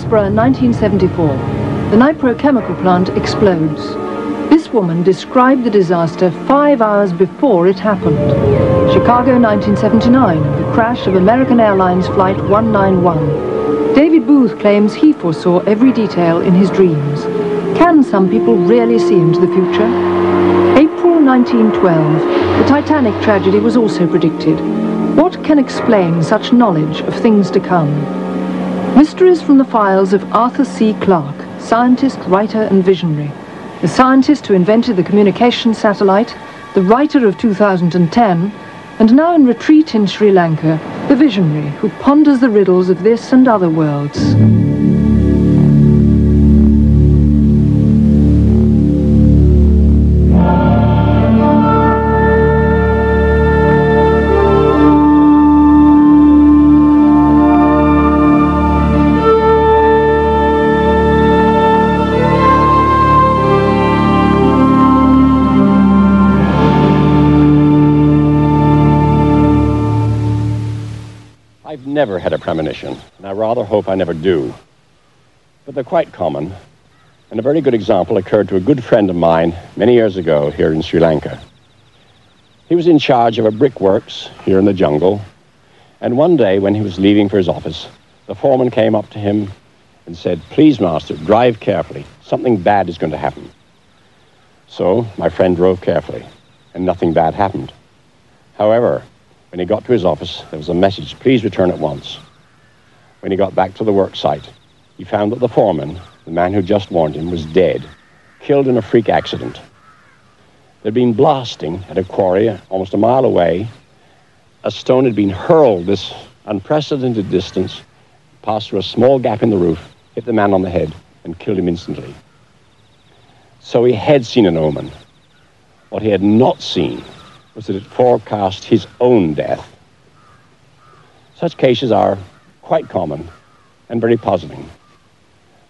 Hillsborough, 1974. The Nipro chemical plant explodes. This woman described the disaster 5 hours before it happened. Chicago, 1979, the crash of American Airlines Flight 191. David Booth claims he foresaw every detail in his dreams. Can some people really see into the future? April 1912, the Titanic tragedy was also predicted. What can explain such knowledge of things to come? Mysteries from the files of Arthur C. Clarke, scientist, writer and visionary. The scientist who invented the communication satellite, the writer of 2010, and now in retreat in Sri Lanka, the visionary who ponders the riddles of this and other worlds. I've never had a premonition, and I rather hope I never do. But they're quite common, and a very good example occurred to a good friend of mine many years ago here in Sri Lanka. He was in charge of a brickworks here in the jungle, and one day when he was leaving for his office, the foreman came up to him and said, "Please, master, drive carefully. Something bad is going to happen." So my friend drove carefully, and nothing bad happened. However, when he got to his office, there was a message, "Please return at once." When he got back to the work site, he found that the foreman, the man who just warned him, was dead, killed in a freak accident. There'd been blasting at a quarry almost a mile away. A stone had been hurled this unprecedented distance, passed through a small gap in the roof, hit the man on the head, and killed him instantly. So he had seen an omen. What he had not seen was that it forecast his own death. Such cases are quite common and very puzzling.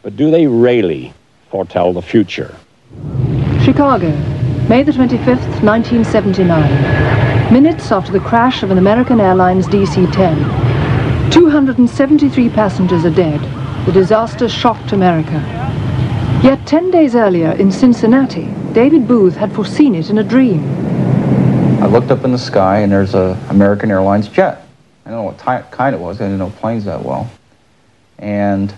But do they really foretell the future? Chicago, May the 25th, 1979. Minutes after the crash of an American Airlines DC-10. 273 passengers are dead. The disaster shocked America. Yet 10 days earlier in Cincinnati, David Booth had foreseen it in a dream. I looked up in the sky and there's an American Airlines jet. I don't know what kind it was. I didn't know planes that well. And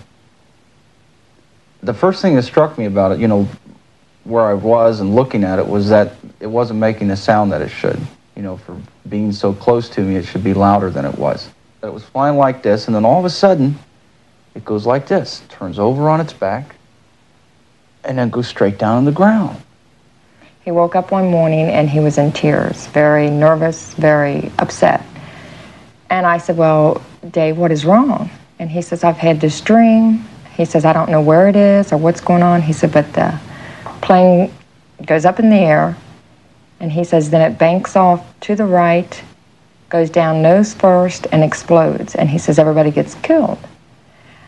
the first thing that struck me about it, you know, where I was and looking at it, was that it wasn't making the sound that it should. You know, for being so close to me, it should be louder than it was. It was flying like this, and then all of a sudden, it goes like this, turns over on its back, and then goes straight down on the ground. He woke up one morning and he was in tears, very nervous, very upset. And I said, "Well, Dave, what is wrong?" And he says, "I've had this dream." He says, "I don't know where it is or what's going on." He said, "But the plane goes up in the air," and he says, "then it banks off to the right, goes down nose first, and explodes." And he says, "Everybody gets killed."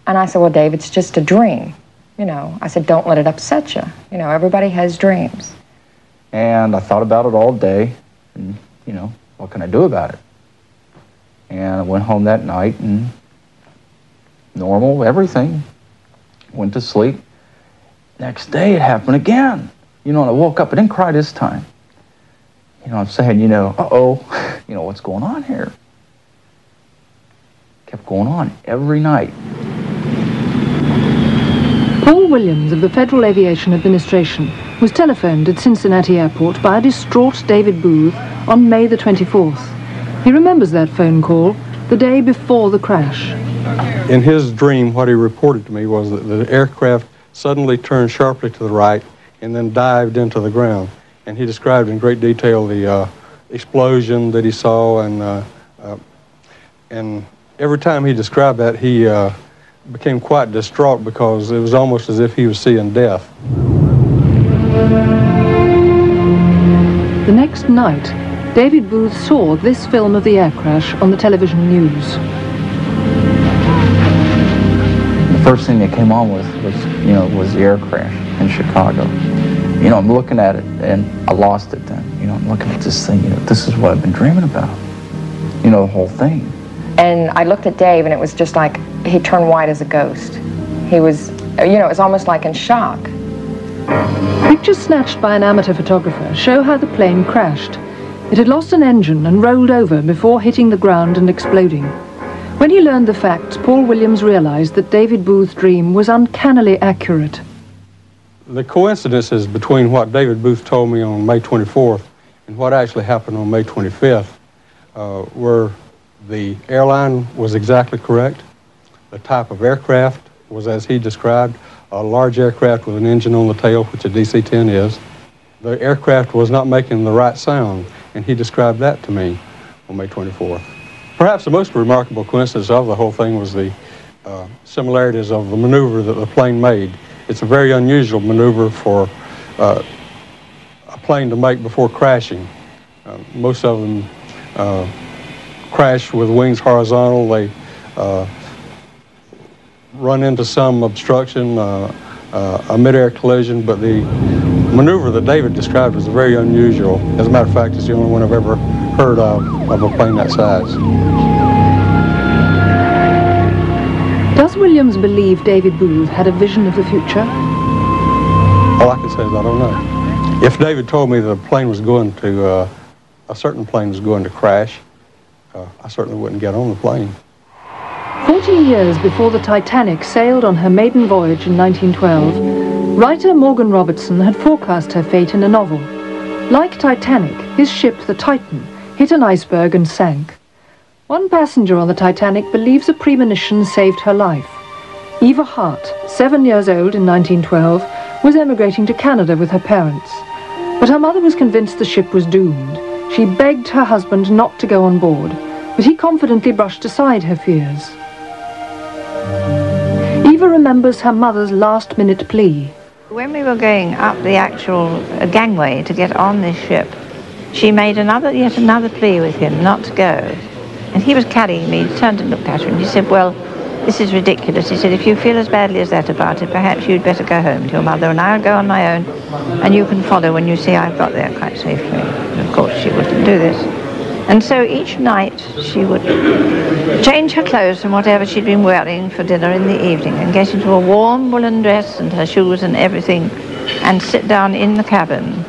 And I said, "Well, Dave, it's just a dream." You know, I said, "Don't let it upset you. You know, everybody has dreams." And I thought about it all day, and, you know, what can I do about it? And I went home that night, and normal, everything. Went to sleep. Next day, it happened again. You know, and I woke up, I didn't cry this time. You know, I'm saying, you know, uh-oh, you know, what's going on here? Kept going on every night. Paul Williams of the Federal Aviation Administration was telephoned at Cincinnati Airport by a distraught David Booth on May the 24th. He remembers that phone call, the day before the crash. In his dream, what he reported to me was that the aircraft suddenly turned sharply to the right and then dived into the ground. And he described in great detail the explosion that he saw, and every time he described that, he became quite distraught because it was almost as if he was seeing death. The next night, David Booth saw this film of the air crash on the television news. The first thing that came on was the air crash in Chicago. You know, I'm looking at it, and I lost it then. You know, I'm looking at this thing, you know, this is what I've been dreaming about. You know, the whole thing. And I looked at Dave, and it was just like he turned white as a ghost. He was, you know, it was almost like in shock. Pictures snatched by an amateur photographer show how the plane crashed. It had lost an engine and rolled over before hitting the ground and exploding. When he learned the facts, Paul Williams realized that David Booth's dream was uncannily accurate. The coincidences between what David Booth told me on May 24th and what actually happened on May 25th were the airline was exactly correct. The type of aircraft was as he described, a large aircraft with an engine on the tail, which a DC-10 is. The aircraft was not making the right sound, and he described that to me on May 24th. Perhaps the most remarkable coincidence of the whole thing was the similarities of the maneuver that the plane made. It's a very unusual maneuver for a plane to make before crashing. Most of them crash with wings horizontal. They run into some obstruction, a mid-air collision, but the maneuver that David described was very unusual. As a matter of fact, it's the only one I've ever heard of a plane that size. Does Williams believe David Booth had a vision of the future? All I can say is I don't know. If David told me the plane was going to, a certain plane was going to crash, I certainly wouldn't get on the plane. 14 years before the Titanic sailed on her maiden voyage in 1912, writer Morgan Robertson had forecast her fate in a novel. Like Titanic, his ship, the Titan, hit an iceberg and sank. One passenger on the Titanic believes a premonition saved her life. Eva Hart, 7 years old in 1912, was emigrating to Canada with her parents. But her mother was convinced the ship was doomed. She begged her husband not to go on board, but he confidently brushed aside her fears. Eva remembers her mother's last-minute plea. When we were going up the actual gangway to get on this ship, she made yet another plea with him not to go. And he was carrying me, he turned and looked at her, and he said, well, this is ridiculous. He said, if you feel as badly as that about it, perhaps you'd better go home to your mother, and I'll go on my own, and you can follow when you see I've got there quite safely. And of course, she wouldn't do this. And so each night she would change her clothes from whatever she'd been wearing for dinner in the evening and get into a warm woolen dress and her shoes and everything and sit down in the cabin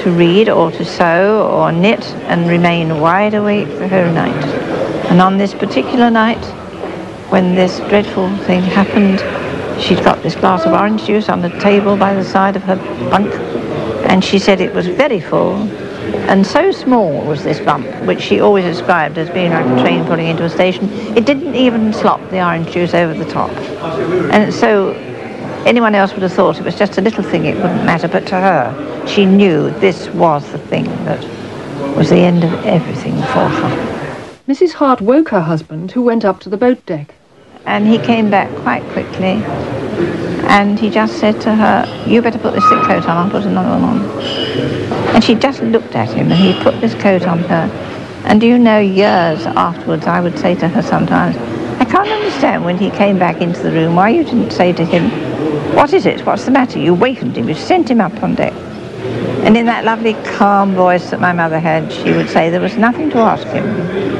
to read or to sew or knit and remain wide awake the whole night. And on this particular night, when this dreadful thing happened, she'd got this glass of orange juice on the table by the side of her bunk, and she said it was very full. And so small was this bump, which she always described as being like a train pulling into a station, it didn't even slop the orange juice over the top. And so anyone else would have thought it was just a little thing, it wouldn't matter, but to her, she knew this was the thing that was the end of everything for her. Mrs. Hart woke her husband, who went up to the boat deck. And he came back quite quickly, and he just said to her, you better put this thick coat on, I'll put another one on. And she just looked at him, and he put this coat on her. And do you know, years afterwards, I would say to her sometimes, I can't understand when he came back into the room why you didn't say to him, what is it, what's the matter? You wakened him, you sent him up on deck. And in that lovely calm voice that my mother had, she would say there was nothing to ask him.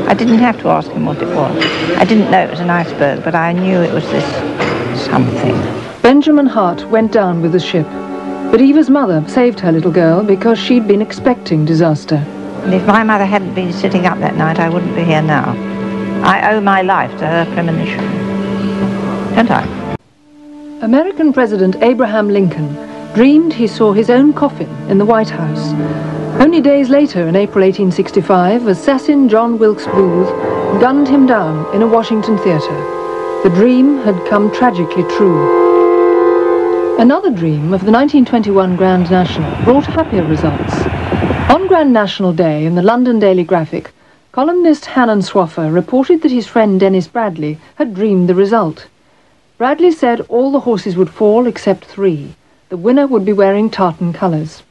I didn't have to ask him what it was. I didn't know it was an iceberg, but I knew it was this something. Benjamin Hart went down with the ship, but Eva's mother saved her little girl because she'd been expecting disaster. And if my mother hadn't been sitting up that night, I wouldn't be here now. I owe my life to her premonition. Don't I? American President Abraham Lincoln dreamed he saw his own coffin in the White House. Only days later, in April 1865, assassin John Wilkes Booth gunned him down in a Washington theater. The dream had come tragically true. Another dream of the 1921 Grand National brought happier results. On Grand National Day, in the London Daily Graphic, columnist Hannon Swaffer reported that his friend Dennis Bradley had dreamed the result. Bradley said all the horses would fall except 3. The winner would be wearing tartan colours.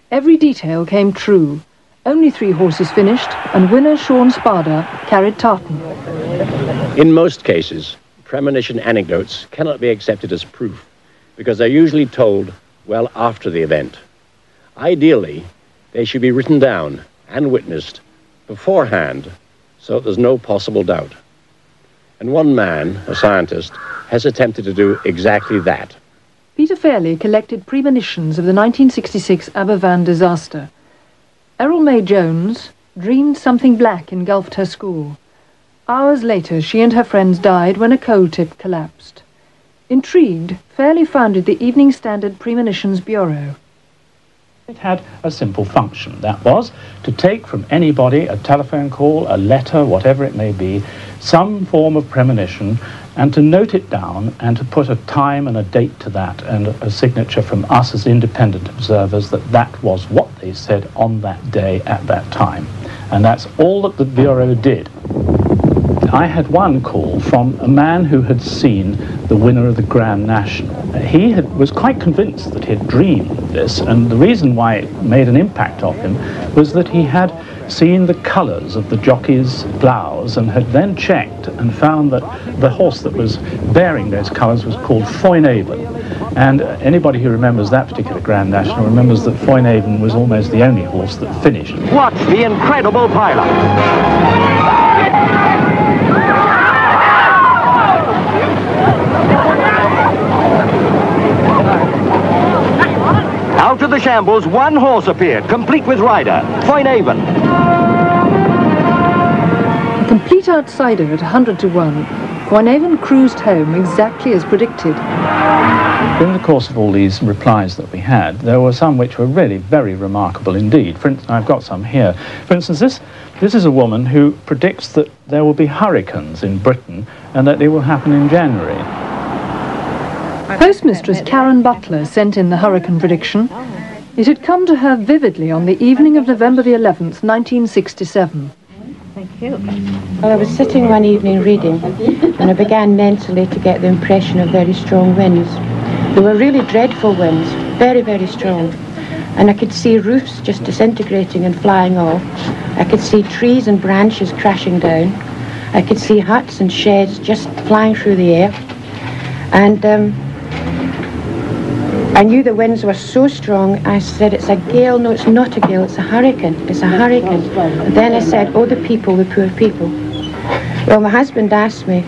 Every detail came true. Only 3 horses finished, and winner Sean Spada carried tartan. In most cases, premonition anecdotes cannot be accepted as proof because they're usually told well after the event. Ideally, they should be written down and witnessed beforehand so that there's no possible doubt. And one man, a scientist, has attempted to do exactly that. Peter Fairley collected premonitions of the 1966 Aberfan disaster. Errol May Jones dreamed something black engulfed her school. Hours later, she and her friends died when a coal tip collapsed. Intrigued, Fairley founded the Evening Standard Premonitions Bureau. It had a simple function. That was to take from anybody a telephone call, a letter, whatever it may be, some form of premonition, and to note it down and to put a time and a date to that and a signature from us as independent observers that that was what they said on that day at that time. And that's all that the Bureau did. I had one call from a man who had seen the winner of the Grand National. He was quite convinced that he had dreamed this, and the reason why it made an impact on him was that he had seen the colours of the jockey's blouse and had then checked and found that the horse that was bearing those colours was called Foinaven. And anybody who remembers that particular Grand National remembers that Foinaven was almost the only horse that finished. Watch the incredible pilot. Out of the shambles, one horse appeared, complete with rider, Foinaven. A complete outsider at 100 to 1, Foinaven cruised home exactly as predicted. In the course of all these replies that we had, there were some which were really very remarkable indeed. For instance, I've got some here. For instance, this is a woman who predicts that there will be hurricanes in Britain and that they will happen in January. Postmistress Karen Butler sent in the hurricane prediction. It had come to her vividly on the evening of November the 11th, 1967. Thank you. Well, I was sitting one evening reading, and I began mentally to get the impression of very strong winds. There were really dreadful winds, very, very strong. And I could see roofs just disintegrating and flying off. I could see trees and branches crashing down. I could see huts and sheds just flying through the air. And I knew the winds were so strong, I said, it's a gale. No, it's not a gale, it's a hurricane. It's a hurricane. And then I said, oh, the people, the poor people. Well, my husband asked me,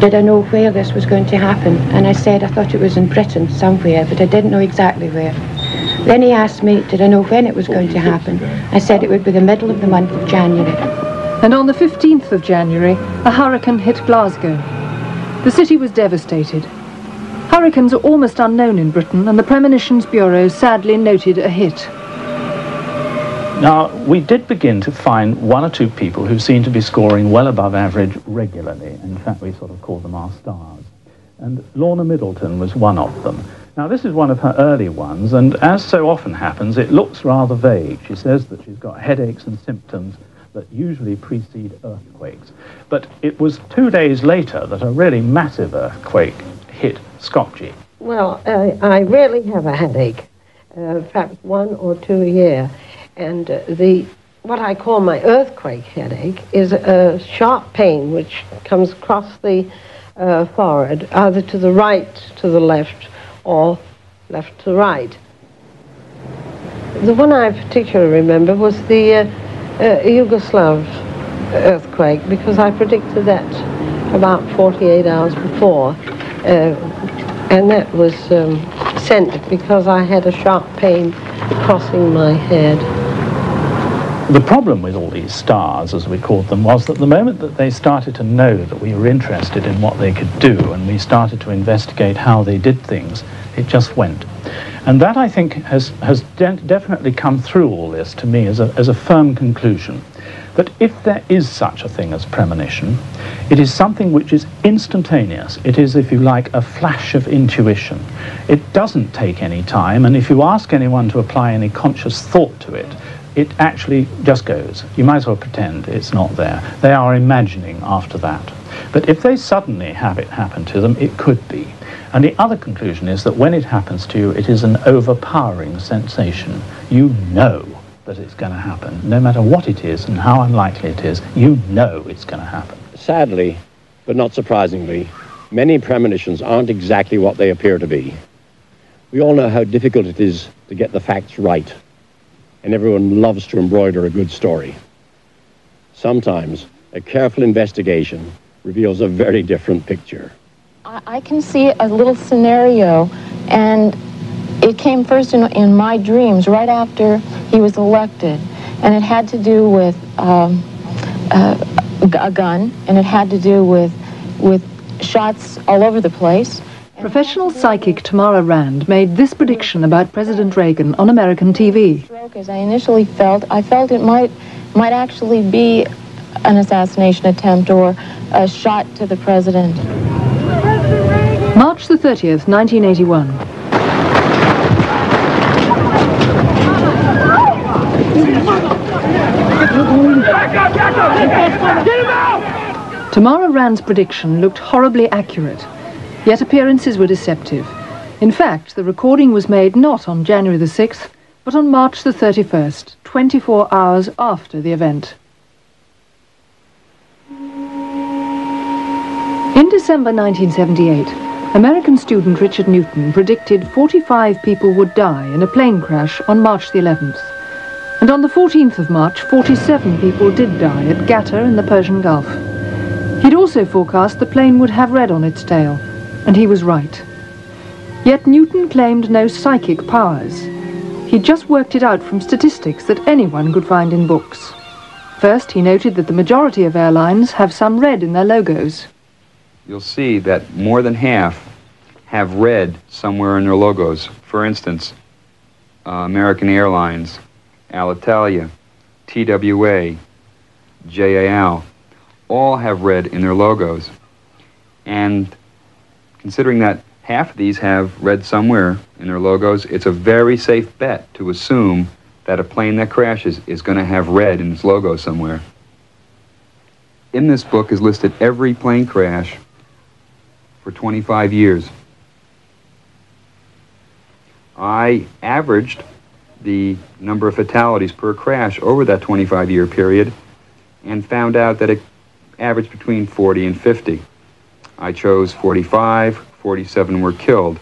did I know where this was going to happen? And I said I thought it was in Britain somewhere, but I didn't know exactly where. Then he asked me, did I know when it was going to happen? I said it would be the middle of the month of January. And on the 15th of January, a hurricane hit Glasgow. The city was devastated. Hurricanes are almost unknown in Britain, and the Premonitions Bureau sadly noted a hit. Now, we did begin to find one or two people who seemed to be scoring well above average regularly. In fact, we sort of called them our stars. And Lorna Middleton was one of them. Now, this is one of her early ones, and as so often happens, it looks rather vague. She says that she's got headaches and symptoms that usually precede earthquakes. But it was 2 days later that a really massive earthquake hit Skopje. Well, I rarely have a headache, perhaps 1 or 2 a year. And what I call my earthquake headache is a sharp pain which comes across the forehead, either to the right, to the left, or left to right. The one I particularly remember was the Yugoslav earthquake, because I predicted that about 48 hours before. And that was sent because I had a sharp pain crossing my head. The problem with all these stars, as we called them, was that the moment that they started to know that we were interested in what they could do, and we started to investigate how they did things, it just went. And that, I think, has definitely come through all this to me as a firm conclusion, that if there is such a thing as premonition, it is something which is instantaneous. It is, if you like, a flash of intuition. It doesn't take any time, and if you ask anyone to apply any conscious thought to it, it actually just goes. You might as well pretend it's not there. They are imagining after that. But if they suddenly have it happen to them, it could be. And the other conclusion is that when it happens to you, it is an overpowering sensation. You know that it's going to happen. No matter what it is and how unlikely it is, you know it's going to happen. Sadly, but not surprisingly, many premonitions aren't exactly what they appear to be. We all know how difficult it is to get the facts right, and everyone loves to embroider a good story. Sometimes a careful investigation reveals a very different picture. I can see a little scenario, and it came first in my dreams right after he was elected, and it had to do with a gun, and it had to do with shots all over the place. Professional psychic Tamara Rand made this prediction about President Reagan on American TV. As I initially felt it might actually be an assassination attempt or a shot to the president. March the 30th, 1981. Tamara Rand's prediction looked horribly accurate, yet appearances were deceptive. In fact, the recording was made not on January the 6th, but on March the 31st, 24 hours after the event. In December 1978, American student Richard Newton predicted 45 people would die in a plane crash on March the 11th. And on the 14th of March, 47 people did die at Qatar in the Persian Gulf. He'd also forecast the plane would have red on its tail, and he was right. Yet Newton claimed no psychic powers. He'd just worked it out from statistics that anyone could find in books. First, he noted that the majority of airlines have some red in their logos. You'll see that more than half have red somewhere in their logos. For instance, American Airlines, Alitalia, TWA, JAL, all have red in their logos. And considering that half of these have red somewhere in their logos, it's a very safe bet to assume that a plane that crashes is going to have red in its logo somewhere. In this book is listed every plane crash for 25 years. I averaged the number of fatalities per crash over that 25-year period and found out that it averaged between 40 and 50. I chose 45, 47 were killed.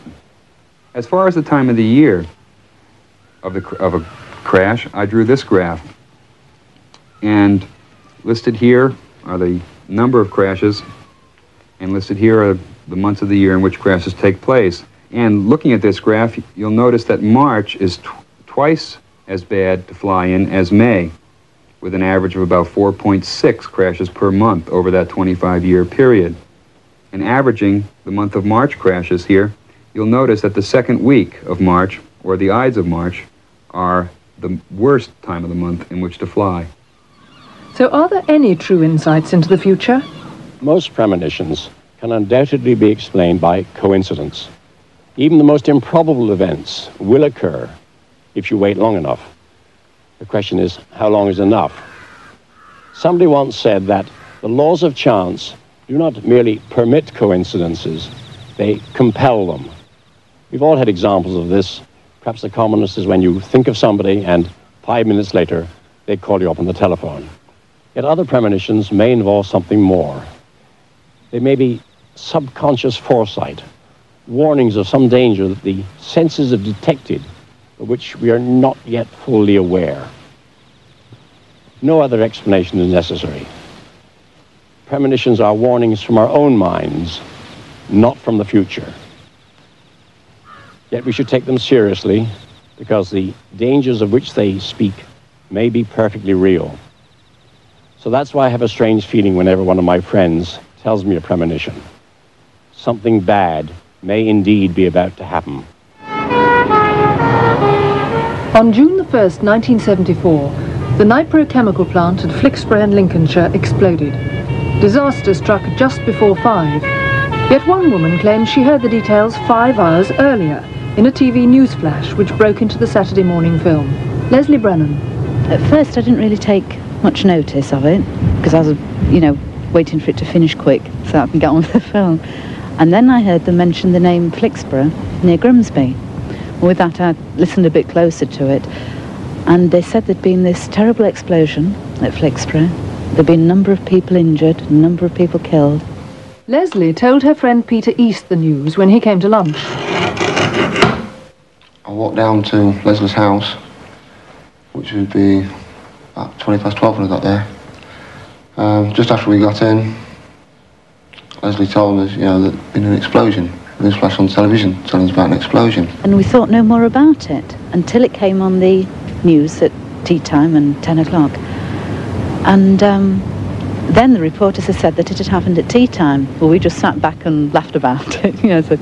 As far as the time of the year of a crash, I drew this graph. And listed here are the number of crashes, and listed here are the months of the year in which crashes take place. And looking at this graph, you'll notice that March is twice as bad to fly in as May, with an average of about 4.6 crashes per month over that 25-year period. And averaging the month of March crashes here, you'll notice that the second week of March, or the Ides of March, are the worst time of the month in which to fly. So are there any true insights into the future? Most premonitions can undoubtedly be explained by coincidence. Even the most improbable events will occur if you wait long enough. The question is, how long is enough? Somebody once said that the laws of chance do not merely permit coincidences, they compel them. We've all had examples of this. Perhaps the commonest is when you think of somebody and 5 minutes later they call you up on the telephone. Yet other premonitions may involve something more. They may be subconscious foresight, warnings of some danger that the senses have detected, of which we are not yet fully aware. No other explanation is necessary. Premonitions are warnings from our own minds, not from the future. Yet we should take them seriously, because the dangers of which they speak may be perfectly real. So that's why I have a strange feeling whenever one of my friends tells me a premonition. Something bad may indeed be about to happen. On June the 1st, 1974, the Nipro chemical plant at Flixborough in Lincolnshire exploded. Disaster struck just before 5. Yet one woman claims she heard the details 5 hours earlier in a TV news flash which broke into the Saturday morning film. Leslie Brennan. At first I didn't really take much notice of it because I was, waiting for it to finish quick so I can get on with the film. And then I heard them mention the name Flixborough near Grimsby. With that, I listened a bit closer to it, and they said there'd been this terrible explosion at Flixborough. There'd been a number of people injured, a number of people killed. Leslie told her friend Peter East the news when he came to lunch. I walked down to Leslie's house, which would be about 12 when I got there. Just after we got in, Leslie told us, you know, that there'd been an explosion. It was flashed on television telling us about an explosion. And we thought no more about it until it came on the news at tea time and 10 o'clock. And then the reporters had said that it had happened at tea time. Well, we just sat back and laughed about it. You know, said,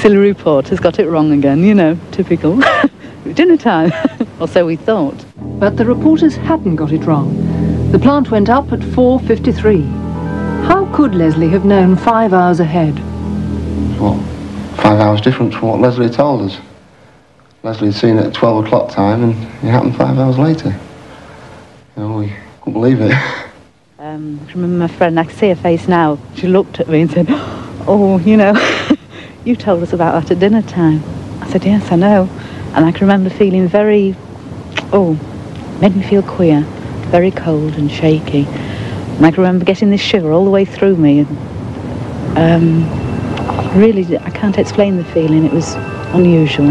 silly reporter's got it wrong again, you know, typical. Dinner time, or so we thought. But the reporters hadn't got it wrong. The plant went up at 4:53. How could Leslie have known 5 hours ahead? What, 5 hours difference from what Leslie had told us. Leslie had seen it at 12 o'clock time and it happened 5 hours later. You know, we couldn't believe it. I remember my friend, I can see her face now. She looked at me and said, oh, you know, you told us about that at dinner time. I said, yes, I know. And I can remember feeling very, made me feel queer, very cold and shaky. And I can remember getting this shiver all the way through me. And really, I can't explain the feeling. It was unusual.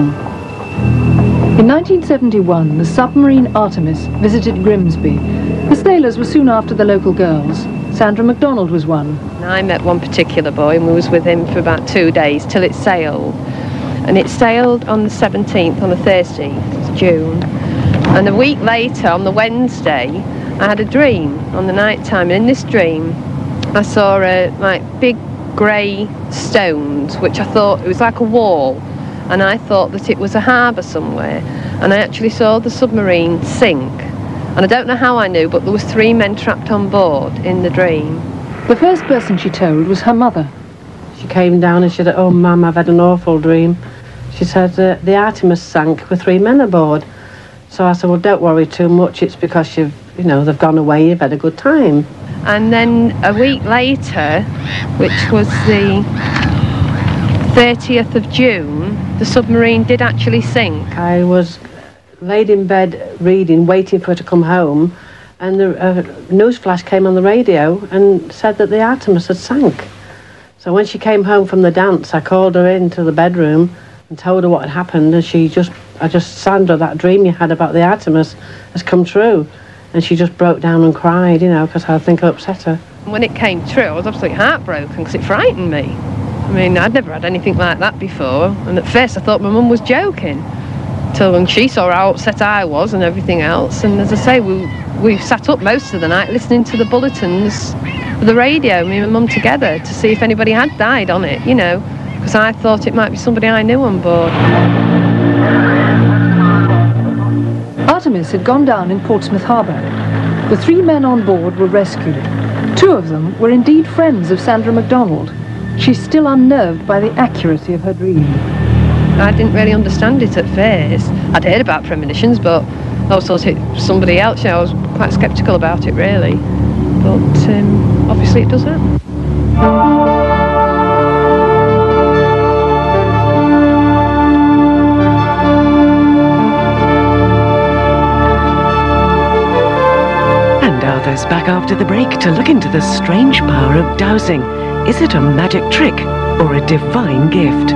In 1971, the submarine Artemis visited Grimsby. The sailors were soon after the local girls. Sandra MacDonald was one. I met one particular boy and we was with him for about 2 days till it sailed. And it sailed on the 17th, on the Thursday, it's June. And a week later, on the Wednesday, I had a dream on the night time. And in this dream, I saw big grey stones, which I thought, it was like a wall. And I thought that it was a harbour somewhere. And I actually saw the submarine sink. And I don't know how I knew, but there was 3 men trapped on board in the dream. The first person she told was her mother. She came down and she said, oh, Mum, I've had an awful dream. She said, the Artemis sank with 3 men aboard. So I said, well, don't worry too much. It's because they've gone away, you've had a good time. And then a week later, which was the 30th of June, the submarine did actually sink. I was laid in bed reading, waiting for her to come home, and the news flash came on the radio and said that the Artemis had sank. So when she came home from the dance, I called her into the bedroom and told her what had happened, and Sandra, that dream you had about the Artemis has come true. And she just broke down and cried, because I think I upset her. When it came true, I was absolutely heartbroken because it frightened me. I mean, I'd never had anything like that before, and at first I thought my mum was joking, till when she saw how upset I was and everything else. And as I say, we sat up most of the night listening to the bulletins, the radio, me and my mum together, to see if anybody had died on it, because I thought it might be somebody I knew on board. Artemis had gone down in Portsmouth Harbour. The 3 men on board were rescued. 2 of them were indeed friends of Sandra MacDonald. She's still unnerved by the accuracy of her dream. I didn't really understand it at first. I'd heard about premonitions, but I always thought it was somebody else. I was quite sceptical about it, really. But obviously it does happen. Us back after the break to look into the strange power of dowsing. Is it a magic trick or a divine gift?